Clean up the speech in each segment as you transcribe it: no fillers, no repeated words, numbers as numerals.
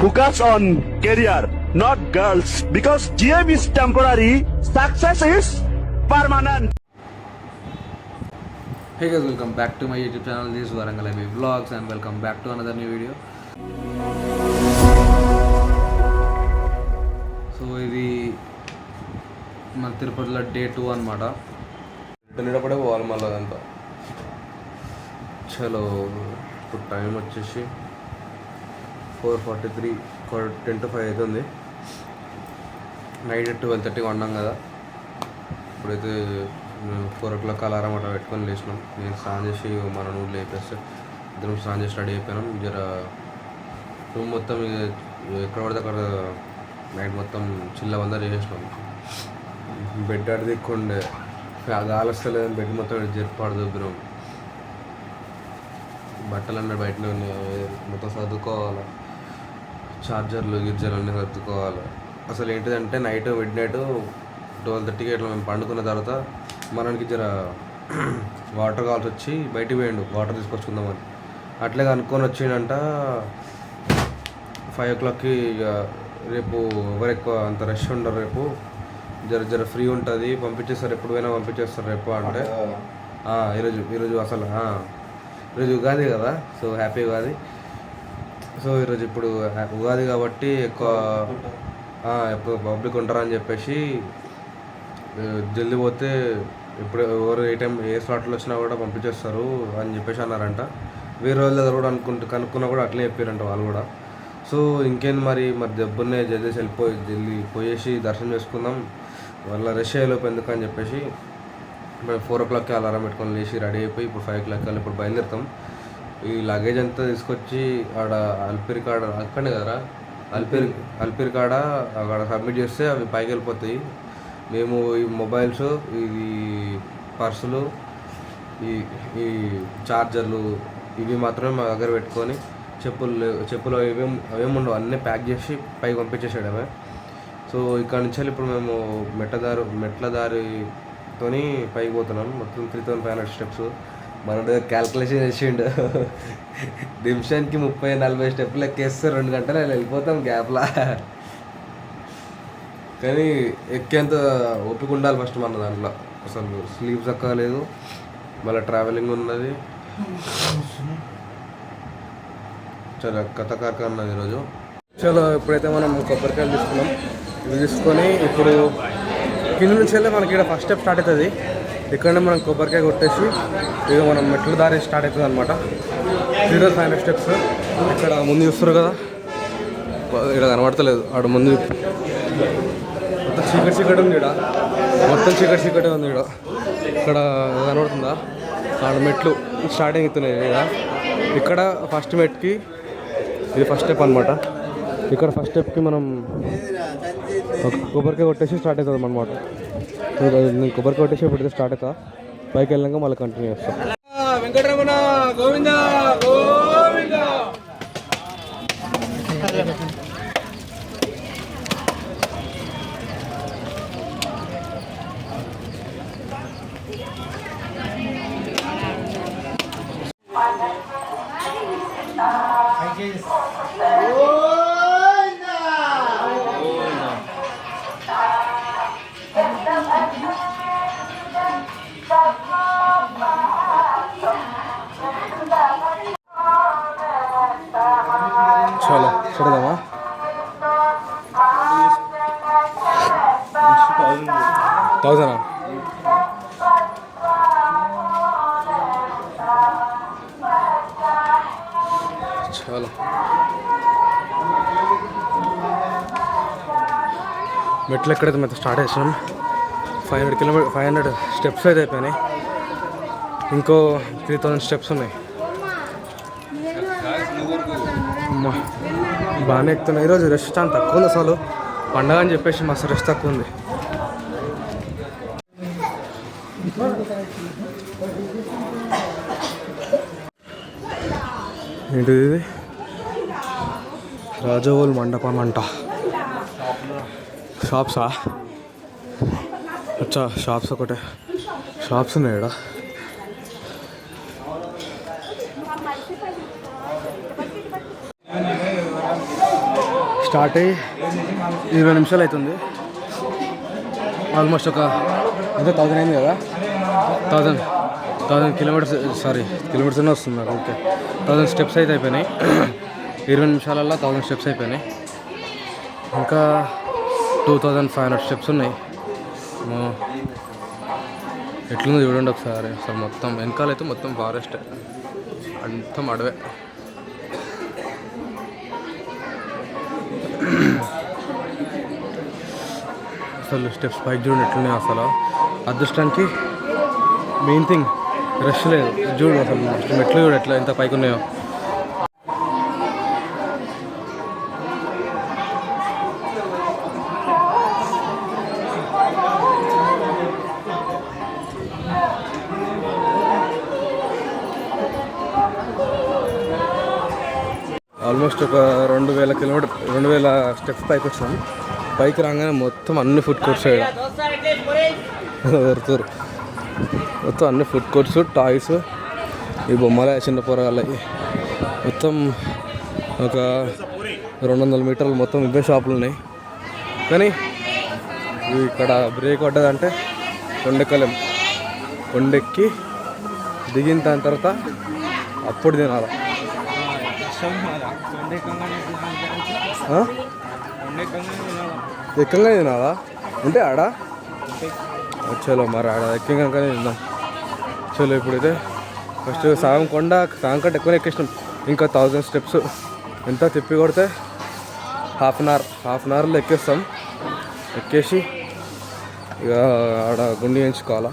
focus on career, not girls, because GM is temporary, success is permanent. Hey guys, welcome back to my YouTube channel. This is Warangal MB Vlogs and welcome back to another new video. So ఇది మన తిరుపతిలో day 2 అనమాట. వెళ్ళేటప్పుడే పోవాలి మళ్ళీ అదంతా. చలో ఇప్పుడు time వచ్చేసి 4:43, 10 to 5 అవుతుంది. నైట్ 12:30 ఉన్నాం కదా. ఇప్పుడైతే 4 o'clock అలారం అట్లా పెట్టుకొని లేచినాం. నేను స్నానం చేసి మన నూరు లేపేస్తే ఇద్దరం స్నానం చేసి రెడీ అయిపోయినాం. జర రూమ్ మొత్తం ఎక్కడ పడితే అక్కడ నైట్ మొత్తం చిల్లబందర చేసినాం. బెడ్ అడి దిక్కుండే గాలి వస్తలేదని బెడ్ మొత్తం జరిపాడు దుబ్బినాం. బట్టలు అన్నీ బయటనే ఉన్నాయి, మొత్తం సర్దుకోవాలి. చార్జర్లు గిర్జర్లు అన్నీ సర్దుకోవాలి. అసలు ఏంటిదంటే నైట్ మిడ్ నైట్ 12:30కి ఇట్లా మేము పండుకున్న తర్వాత మనకి జర వాటర్ కావాల్సి వచ్చి బయటికి పోయిండు వాటర్ తీసుకొచ్చుకుందామని. అట్లే అనుకొని వచ్చిండంట 5 o'clockకి. ఇక రేపు ఎవరు ఎక్కువ అంత రష్ ఉండరు, రేపు జర ఫ్రీ ఉంటుంది, పంపించేస్తారు, ఎప్పుడు పోయినా పంపించేస్తారు రేపు అంటే. ఈరోజు అసలు ఈరోజు ఉగాది కదా, సో హ్యాపీ ఉగాది. సో ఈరోజు ఇప్పుడు ఉగాది కాబట్టి ఎక్కువ పబ్లిక్ ఉంటారని చెప్పేసి జల్దీ పోతే ఇప్పుడు ఎవరు ఏ స్లాట్లో వచ్చినా కూడా పంపించేస్తారు అని చెప్పేసి అన్నారంట. వేరే వాళ్ళ దగ్గర కూడా కనుక్కున్నా కూడా అట్లే చెప్పారంట వాళ్ళు కూడా. సో ఇంకేంది మరి దెబ్బనే జల్దీ పోయేసి దర్శనం చేసుకుందాం, వాళ్ళ రష్ అయ్యేలోపు ఎందుకు అని చెప్పేసి మేము 4 o'clockకి అలారం పెట్టుకొని లేచి రెడీ అయిపోయి ఇప్పుడు 5 o'clock ఇప్పుడు బయలుదేరుతాం. ఈ లగేజ్ అంతా తీసుకొచ్చి ఆడ అల్పిరి కాడ అక్కడే కదరా అల్పిరి కాడ అక్కడ సబ్మిట్ చేస్తే అవి పైకి వెళ్ళిపోతాయి. మేము ఈ మొబైల్స్, ఇది పర్సులు, ఈ చార్జర్లు ఇవి మాత్రమే మా దగ్గర పెట్టుకొని చెప్పులు అవేమి ఉండవు, అన్నీ ప్యాక్ చేసి పైకి పంపించేసాడమే. సో ఇక్కడ నుంచి ఇప్పుడు మేము మెట్ల దారితోని పైకి పోతున్నాం. మొత్తం 3,500 స్టెప్స్. మన దగ్గర క్యాల్కులేషన్ చేసిండు, నిమిషానికి 30-40 స్టెప్పులు ఎక్కేస్తే 2 గంటలు వెళ్ళిపోతాం గ్యాప్లా. కానీ ఎక్కేంత ఓపిక ఉండాలి ఫస్ట్ మన దాంట్లో. అసలు స్లీప్ చక్కగా లేదు, మళ్ళీ ట్రావెలింగ్ ఉన్నది, చాలా కథకారక ఉన్నది ఈరోజు. చలో ఇప్పుడైతే మనం కొబ్బరికాయలు తీసుకున్నాం. ఇది తీసుకొని ఇప్పుడు కింద నుంచి వెళ్ళి మనకి ఇక్కడ ఫస్ట్ స్టెప్ స్టార్ట్ అవుతుంది. ఇక్కడనే మనం కొబ్బరికాయ కొట్టేసి ఇక మనం మెట్ల దారి స్టార్ట్ అవుతుంది అనమాట. 3,500 స్టెప్స్. ఇక్కడ ముందు చూస్తారు కదా, ఇక్కడ కనబడతలేదు, ఆడ ముందు మొత్తం చీకటి ఉంది. ఇక్కడ మొత్తం చీకటి ఉంది. ఇక్కడ కనబడుతుందా, ఆడ మెట్లు స్టార్టింగ్ అవుతున్నాయి. ఇక్కడ ఫస్ట్ మెట్కి ఇది ఫస్ట్ స్టెప్ అనమాట. ఇక్కడ ఫస్ట్ స్టెప్కి మనం కొబ్బరికాయ కొట్టేసి స్టార్ట్ అవుతుంది అనమాట. నేను కొబ్బరికాయ కొట్టేసి ఇప్పుడు స్టార్ట్ అవుతా, పైకి వెళ్ళాక మళ్ళీ కంటిన్యూ చేస్తాం. వెంకటరమణ గోవింద గోవింద. చలో చూడదామా. థౌజండ్ చలో. మెట్లు ఎక్కడైతే మేము స్టార్ట్ చేసినాం. 500 స్టెప్స్ అయితే అయిపోయినాయి. ఇంకో 3,000 స్టెప్స్ ఉన్నాయి. బాగానే ఎక్కుతున్నాయి. ఈరోజు రష్ చాలా తక్కువ ఉంది. అసలు పండగ అని చెప్పేసి మస్తు రష్ తక్కువ ఉంది. ఏంటిది ఇది, రాజవోల్ మండపం అంట. షాప్సా? అచ్చా షాప్స్ ఒకటే షాప్స్ ఉన్నాయి ఇక్కడ. స్టార్ట్ అయ్యి 20 నిమిషాలు అవుతుంది. ఆల్మోస్ట్ ఒక అదే 1000 అయింది కదా. 1000 కిలోమీటర్స్ కిలోమీటర్స్ అనే వస్తుంది నాకు. ఓకే 1000 స్టెప్స్ అయితే అయిపోయినాయి. 20 నిమిషాలల్లో 1000 స్టెప్స్ అయిపోయినాయి. ఇంకా 2500 స్టెప్స్ ఉన్నాయి. ఎట్లుందో చూడండి ఒకసారి. అసలు మొత్తం వెనకాలైతే మొత్తం ఫారెస్ట్, అంతం అడవే. అసలు స్టెప్స్ పైకి చూడండి ఎట్లున్నాయి. అసలు అదృష్టానికి మెయిన్ థింగ్ రష్ లేదు. చూడు అసలు మెట్లు చూడు ఎట్లా ఎంత పైకి ఉన్నాయో. ఆల్మోస్ట్ ఒక 2000 స్టెప్స్ పైకి వచ్చాం. పైకి రాగానే మొత్తం అన్ని ఫుడ్ కోర్ట్స్ దొరుకుతారు. మొత్తం అన్ని ఫుడ్ కోర్ట్స్, టాయ్స్, ఈ బొమ్మల చిన్న పొరగాళ్ళకి మొత్తం ఒక 200 మీటర్లు మొత్తం ఇవే షాపులు ఉన్నాయి. కానీ ఇక్కడ బ్రేక్ పడ్డదంటే కొండెక్కలేం. కొండెక్కి దిగిన దాని తర్వాత అప్పుడు తినాలి. ఎక్కంగా తినాలా అంటే ఆడ చలో మరి ఆడ ఎక్కంగానే తిందాం. చలో ఇప్పుడైతే ఫస్ట్ సగం కంటే ఎక్కువనే ఎక్కేసినాం. ఇంకా 1000 స్టెప్స్ ఎంత తిప్పి కొడితే హాఫ్ అన్ అవర్లో ఎక్కేస్తాం. ఎక్కేసి ఇక ఆడ గుండి వేయించుకోవాలా.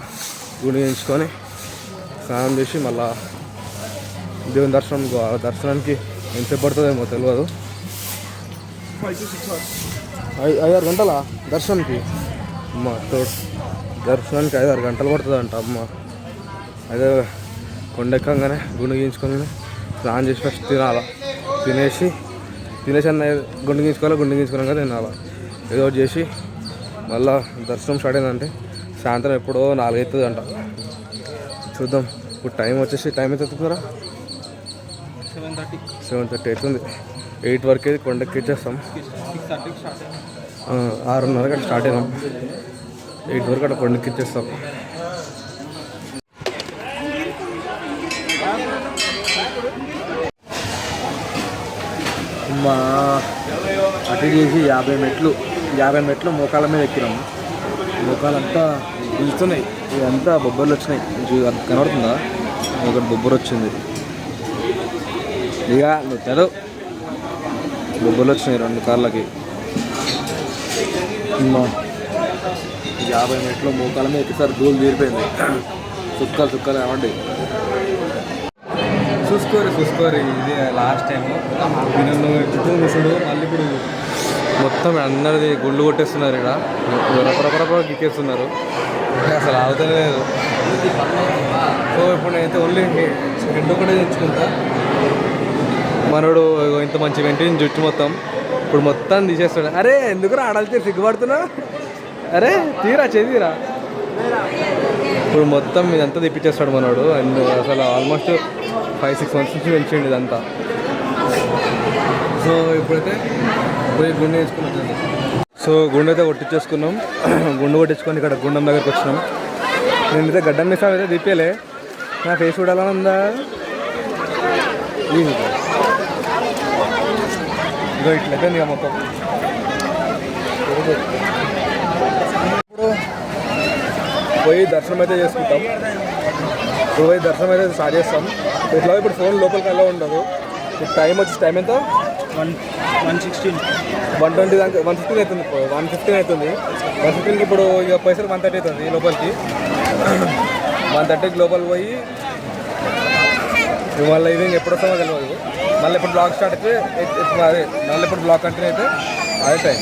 గుండి వేయించుకొని స్నానం చేసి మళ్ళా దేవుని దర్శనం పోవాలి. దర్శనానికి ఎంతసేపు పడుతుందేమో తెలియదు. 5-6 గంటలా దర్శనానికి? అమ్మ దర్శనానికి 5-6 గంటలు పడుతుందంట. అమ్మ అదే కొండెక్కగానే గుండు గీయించుకొని స్నానం చేసి ఫస్ట్ తినాలా. తినేసి అన్న గుండు గీయించుకున్నాక తినాలా. ఏదో ఒకటి చేసి మళ్ళా దర్శనం స్టార్ట్ అయిందంటే సాయంత్రం ఎప్పుడో 4 అవుతుంది అంట. చూద్దాం. ఇప్పుడు టైం ఎంత అవుతుందిరా? 7:30 అవుతుంది. 8 వరకు అయితే కొండకి ఇచ్చేస్తాం. 6:30 అక్కడ స్టార్ట్ అయినాం. 8 వరకు అక్కడ కొండకి ఇచ్చేస్తాం. మా అటు చేసి 50 మెట్లు మోకాల మీద ఎక్కినాము. మోకాలంతా పిలుస్తున్నాయి. ఇదంతా బొబ్బర్లు వచ్చినాయి. కనబడుతుందా? ఒకటి బొబ్బరు వచ్చింది. ఇక నువ్వు తెలు బొబ్బలు వచ్చినాయి 2 కార్లకి. 50 మెట్లు మోకాల మీద ఎక్కిసారి ధూళి తీరిపోయింది. చుక్కలు ఏమండి. చూసుకోరు ఇది లాస్ట్ టైం నన్ను చుట్టూ ముసుడు. మళ్ళీ ఇప్పుడు మొత్తం అందరిది గుండు కొట్టేస్తున్నారు. ఇక్కడ రకరకాల గిక్కేస్తున్నారు. అసలు ఆగుతూనే లేదు. సో ఇప్పుడు నేనైతే ఓన్లీ హెడ్ ఒకటే తెచ్చుకుంటా. మనోడు ఇంత మంచి వెంటనే జుట్టు మొత్తం ఇప్పుడు మొత్తం తీసేస్తాడు. అరే ఎందుకు ఆడాలితే సిగ్గుపడుతున్నా? అరే చెదిరా. ఇప్పుడు మొత్తం ఇదంతా తెప్పించేస్తాడు మనోడు. అండ్ అసలు ఆల్మోస్ట్ 5-6 months నుంచి పెంచండి ఇదంతా. సో ఇప్పుడైతే పోయి గుండె వేసుకున్నాం. సో గుండె అయితే కొట్టించేసుకున్నాం. గుండు కొట్టించుకొని ఇక్కడ గుండం దగ్గరికి వచ్చినాం. నేనైతే గడ్డం మిసాలు అయితే తిప్పేలే. నా ఫేస్ చూడాలని ఉందా? ఇగో ఇట్లయితే ఇక మొత్తం ఇప్పుడు పోయి దర్శనం అయితే చేసుకుంటాం. దర్శనం అయితే స్టార్ట్ చేస్తాం. ఇట్లా ఇప్పుడు ఫోన్ లోపలికి అలా ఉండదు. ఇప్పుడు టైం ఎంత? 1:16 1:20 దాకా 1:15 అవుతుంది. 1:15 అవుతుంది. 1:15కి ఇప్పుడు ఇక పైసలు 1:30 అవుతుంది లోపలికి. 1:30కి లోపలికి పోయి మళ్ళీ ఈవినింగ్ ఎప్పుడు వస్తామో తెలియదు. మళ్ళీ ఇప్పుడు బ్లాగ్ స్టార్ట్ అయితే మళ్ళీ ఇప్పుడు బ్లాగ్ కంటిన్యూ అయితే అదే టైం.